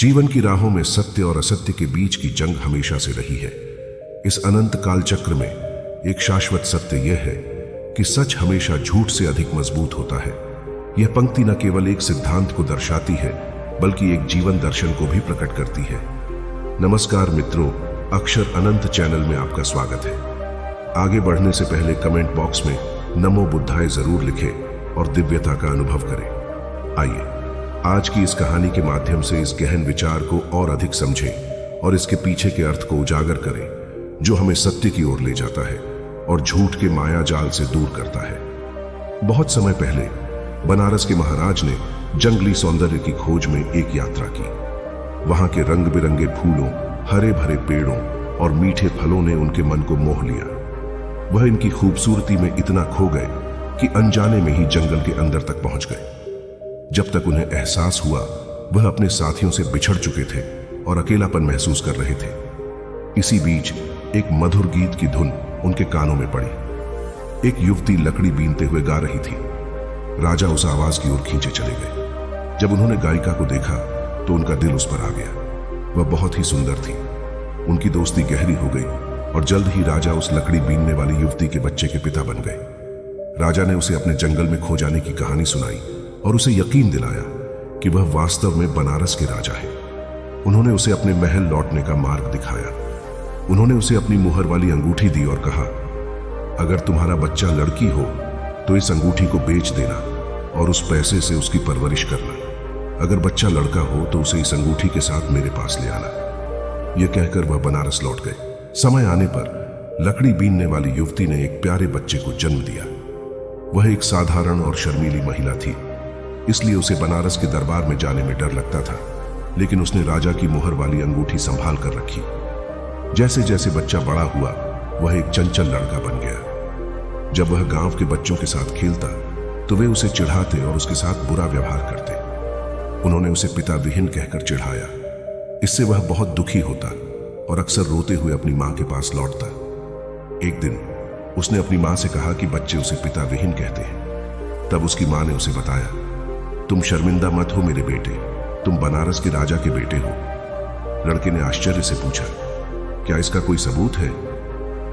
जीवन की राहों में सत्य और असत्य के बीच की जंग हमेशा से रही है। इस अनंत काल चक्र में एक शाश्वत सत्य यह है कि सच हमेशा झूठ से अधिक मजबूत होता है। यह पंक्ति न केवल एक सिद्धांत को दर्शाती है बल्कि एक जीवन दर्शन को भी प्रकट करती है। नमस्कार मित्रों, अक्षर अनंत चैनल में आपका स्वागत है। आगे बढ़ने से पहले कमेंट बॉक्स में नमो बुद्धाय जरूर लिखें और दिव्यता का अनुभव करें। आइए आज की इस कहानी के माध्यम से इस गहन विचार को और अधिक समझें और इसके पीछे के अर्थ को उजागर करें जो हमें सत्य की ओर ले जाता है और झूठ के माया जाल से दूर करता है। बहुत समय पहले बनारस के महाराज ने जंगली सौंदर्य की खोज में एक यात्रा की। वहां के रंग बिरंगे फूलों, हरे भरे पेड़ों और मीठे फलों ने उनके मन को मोह लिया। वह इनकी खूबसूरती में इतना खो गए कि अनजाने में ही जंगल के अंदर तक पहुंच गए। जब तक उन्हें एहसास हुआ वह अपने साथियों से बिछड़ चुके थे और अकेलापन महसूस कर रहे थे। इसी बीच एक मधुर गीत की धुन उनके कानों में पड़ी। एक युवती लकड़ी बीनते हुए गा रही थी। राजा उस आवाज की ओर खींचे चले गए। जब उन्होंने गायिका को देखा तो उनका दिल उस पर आ गया। वह बहुत ही सुंदर थी। उनकी दोस्ती गहरी हो गई और जल्द ही राजा उस लकड़ी बीनने वाली युवती के बच्चे के पिता बन गए। राजा ने उसे अपने जंगल में खो जाने की कहानी सुनाई और उसे यकीन दिलाया कि वह वास्तव में बनारस के राजा है। उन्होंने उसे अपने महल लौटने का मार्ग दिखाया। उन्होंने उसे अपनी मुहर वाली अंगूठी दी और कहा, अगर तुम्हारा बच्चा लड़की हो तो इस अंगूठी को बेच देना और उस पैसे से उसकी परवरिश करना। अगर बच्चा लड़का हो तो उसे इस अंगूठी के साथ मेरे पास ले आना। यह कहकर वह बनारस लौट गए। समय आने पर लकड़ी बीनने वाली युवती ने एक प्यारे बच्चे को जन्म दिया। वह एक साधारण और शर्मीली महिला थी, इसलिए उसे बनारस के दरबार में जाने में डर लगता था, लेकिन उसने राजा की मुहर वाली अंगूठी संभाल कर रखी। जैसे जैसे बच्चा बड़ा हुआ वह एक चंचल लड़का बन गया। जब वह गांव के बच्चों के साथ खेलता तो वे उसे चिढ़ाते और उसके साथ बुरा व्यवहार करते। उन्होंने उसे पिता विहीन कहकर चिढ़ाया। इससे वह बहुत दुखी होता और अक्सर रोते हुए अपनी मां के पास लौटता। एक दिन उसने अपनी मां से कहा कि बच्चे उसे पिता विहीन कहते हैं। तब उसकी मां ने उसे बताया, तुम शर्मिंदा मत हो मेरे बेटे, तुम बनारस के राजा के बेटे हो। लड़के ने आश्चर्य से पूछा, क्या इसका कोई सबूत है?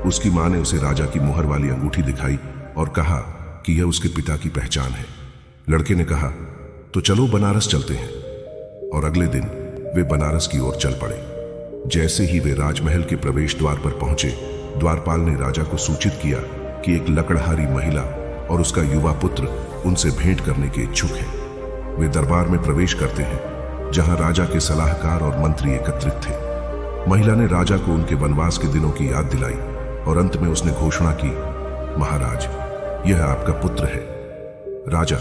उसकी मां ने उसे राजा की मुहर वाली अंगूठी दिखाई और कहा कि यह उसके पिता की पहचान है। लड़के ने कहा, तो चलो बनारस चलते हैं। और अगले दिन वे बनारस की ओर चल पड़े। जैसे ही वे राजमहल के प्रवेश द्वार पर पहुंचे, द्वारपाल ने राजा को सूचित किया कि एक लकड़हारी महिला और उसका युवा पुत्र उनसे भेंट करने के इच्छुक है। वे दरबार में प्रवेश करते हैं जहां राजा के सलाहकार और मंत्री एकत्रित थे। महिला ने राजा को उनके वनवास के दिनों की याद दिलाई और अंत में उसने घोषणा की, महाराज, यह आपका पुत्र है। राजा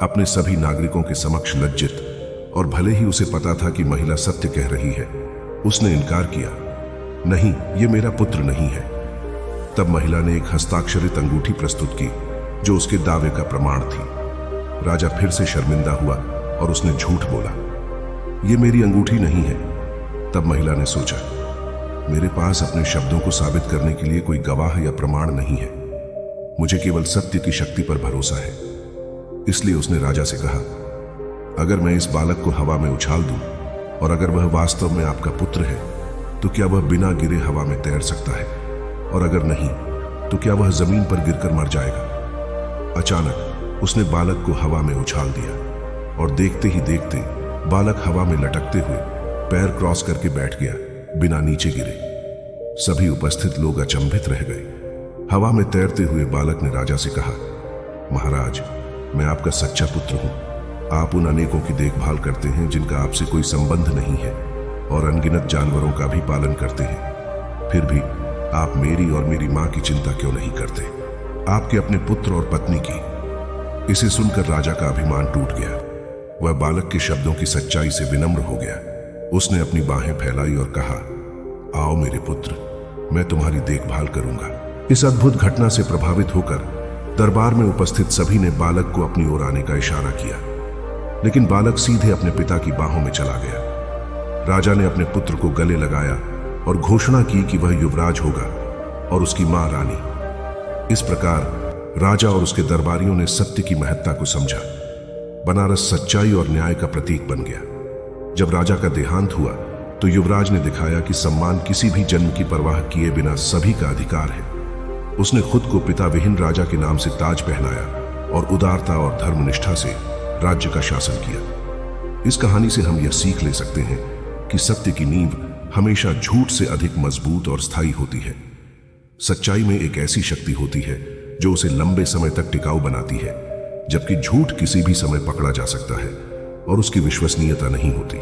अपने सभी नागरिकों के समक्ष लज्जित और भले ही उसे पता था कि महिला सत्य कह रही है, उसने इनकार किया, नहीं, यह मेरा पुत्र नहीं है। तब महिला ने एक हस्ताक्षरित अंगूठी प्रस्तुत की जो उसके दावे का प्रमाण थी। राजा फिर से शर्मिंदा हुआ और उसने झूठ बोला, यह मेरी अंगूठी नहीं है। तब महिला ने सोचा, मेरे पास अपने शब्दों को साबित करने के लिए कोई गवाह या प्रमाण नहीं है। मुझे केवल सत्य की शक्ति पर भरोसा है। इसलिए उसने राजा से कहा, अगर मैं इस बालक को हवा में उछाल दूं और अगर वह वास्तव में आपका पुत्र है तो क्या वह बिना गिरे हवा में तैर सकता है? और अगर नहीं तो क्या वह जमीन पर गिरकर मर जाएगा? अचानक उसने बालक को हवा में उछाल दिया और देखते ही देखते बालक हवा में लटकते हुए पैर क्रॉस करके बैठ गया, बिना नीचे गिरे। सभी उपस्थित लोग अचंभित रह गए। हवा में तैरते हुए बालक ने राजा से कहा, महाराज, मैं आपका सच्चा पुत्र हूं। आप उन अनेकों की देखभाल करते हैं जिनका आपसे कोई संबंध नहीं है और अनगिनत जानवरों का भी पालन करते हैं। फिर भी आप मेरी और मेरी मां की चिंता क्यों नहीं करते, आपके अपने पुत्र और पत्नी की? इसे सुनकर राजा का अभिमान टूट गया। वह बालक के शब्दों की सच्चाई से विनम्र हो गया। उसने अपनी बाहें फैलाई और कहा, आओ मेरे पुत्र, मैं तुम्हारी देखभाल करूंगा। इस अद्भुत घटना से प्रभावित होकर दरबार में उपस्थित सभी ने बालक को अपनी ओर आने का इशारा किया, लेकिन बालक सीधे अपने पिता की बाहों में चला गया। राजा ने अपने पुत्र को गले लगाया और घोषणा की कि वह युवराज होगा और उसकी मां रानी। इस प्रकार राजा और उसके दरबारियों ने सत्य की महत्ता को समझा। बनारस सच्चाई और न्याय का प्रतीक बन गया। जब राजा का देहांत हुआ तो युवराज ने दिखाया कि सम्मान किसी भी जन्म की परवाह किए बिना सभी का अधिकार है। उसने खुद को पिता विहीन राजा के नाम से ताज पहनाया और उदारता और धर्मनिष्ठा से राज्य का शासन किया। इस कहानी से हम यह सीख ले सकते हैं कि सत्य की नींव हमेशा झूठ से अधिक मजबूत और स्थायी होती है। सच्चाई में एक ऐसी शक्ति होती है जो उसे लंबे समय तक टिकाऊ बनाती है, जबकि झूठ किसी भी समय पकड़ा जा सकता है और उसकी विश्वसनीयता नहीं होती।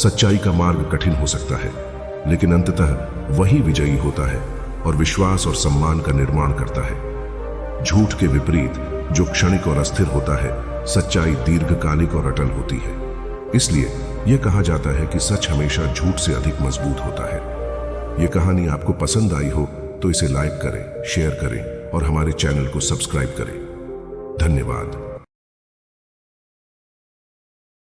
सच्चाई का मार्ग कठिन हो सकता है, लेकिन अंततः वही विजयी होता है और विश्वास और सम्मान का निर्माण करता है। झूठ के विपरीत जो क्षणिक और अस्थिर होता है, सच्चाई दीर्घकालिक और अटल होती है। इसलिए यह कहा जाता है कि सच हमेशा झूठ से अधिक मजबूत होता है। यह कहानी आपको पसंद आई हो तो इसे लाइक करें, शेयर करें और हमारे चैनल को सब्सक्राइब करें। धन्यवाद।